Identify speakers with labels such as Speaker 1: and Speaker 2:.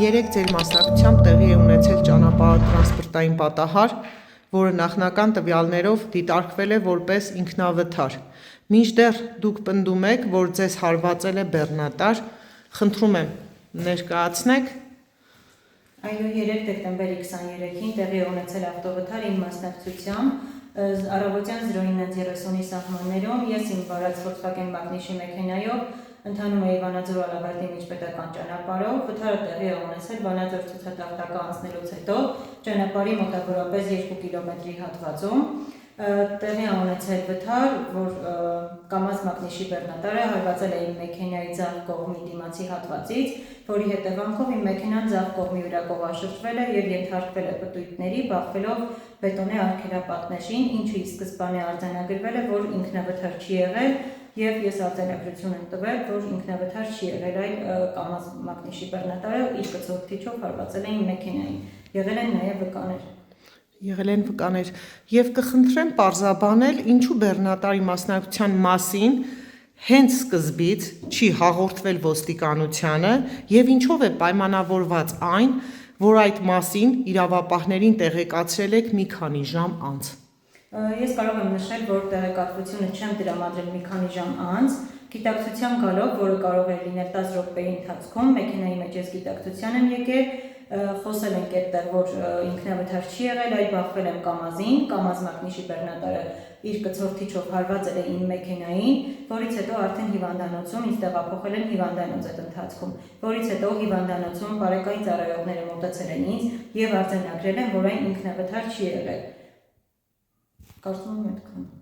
Speaker 1: Երեկ ձեր մասնակցությամբ տեղի է ունեցել ճանապարհատրանսպորտային պատահար, որը նախնական տվյալներով դիտարկվել է որպես ինքնավթար։ Մինչդեռ դուք պնդում եք, որ ձեզ հարվածել է բեռնատար, խնդրում եմ ներկայացնեք։
Speaker 2: Այո, 3 դեկտեմբերի 23-ին տեղի է ունեցել ավտովթար իմ մասնակցությամբ առավոտյան 09:30-ի սահմաններում ես իմ վարած Volkswagen Magnish-ի մեքենայով ընթանում էի Վանաձոր Ալավերդի միջպետական ճանապարհով, վթարը տեղի է ունեցել Վանաձոր ցուցատախտակը անցնելուց հետո ճանապարհի մոտավորապես 2 կիլոմետրի հատվածում տեղի է ունեցել վթար, որ Kamaz Magnish-ի բեռնատարը հարվածել է իմ մեքենայի ձախ կողմի դիմացի հատվածից, որի հետևանքով իմ մեքենան ձախ կողմի վրա կողաշրջվել է եւ ենթարկվել է պտույտների, բախվելով բետոնե արգելապատնեշին, ինչը ի սկզբանե արձանագրվել է, որ ինքնավթար չի եղել, եւ ես արձանագրություն եմ տվել, որ ինքնավթար չի եղել, այլ Kamaz Magnish-ի բեռնատարը իր կցորդիչով հարվածել է իմ մեքենային։ Եղել են նաեւ վկաներ։
Speaker 1: Եվ կխնդրեմ պարզաբանել, ինչու բեռնատարի մասնակցության մասին հենց սկզբից չի հաղորդվել ոստիկանությանը եւ ինչով է պայմանավորված այն, որ այդ մասին իրավապահներին տեղեկացրել եք մի քանի ժամ անց։
Speaker 2: Ես կարող եմ նշել, որ տեղեկատվությունը չեմ տրամադրել մի քանի ժամ անց, գիտակցության գալով, որը կարող է լինել 10 րոպեի ընթացքում, մեքենայի մեջ ես գիտակցության եմ եկել, խոսել ենք այդտեղ, որ ինքնավթար չի եղել, այլ բախվել եմ Kamaz-ին, Kamaz Magnish-ի բեռնատարը իր կցորդիչով հարված է իմ մեքենային, որից հետո արդեն հիվանդանոցում ինձ տեղափոխել են հիվանդանոց այդ ընթացքում, որից հետո հիվանդանոցում բարեկային ծառայողները մոտեցել են ինձ եւ արձանագրել են, որ այն ինքնավթար չի եղել։ Կարծում եմ այդքան։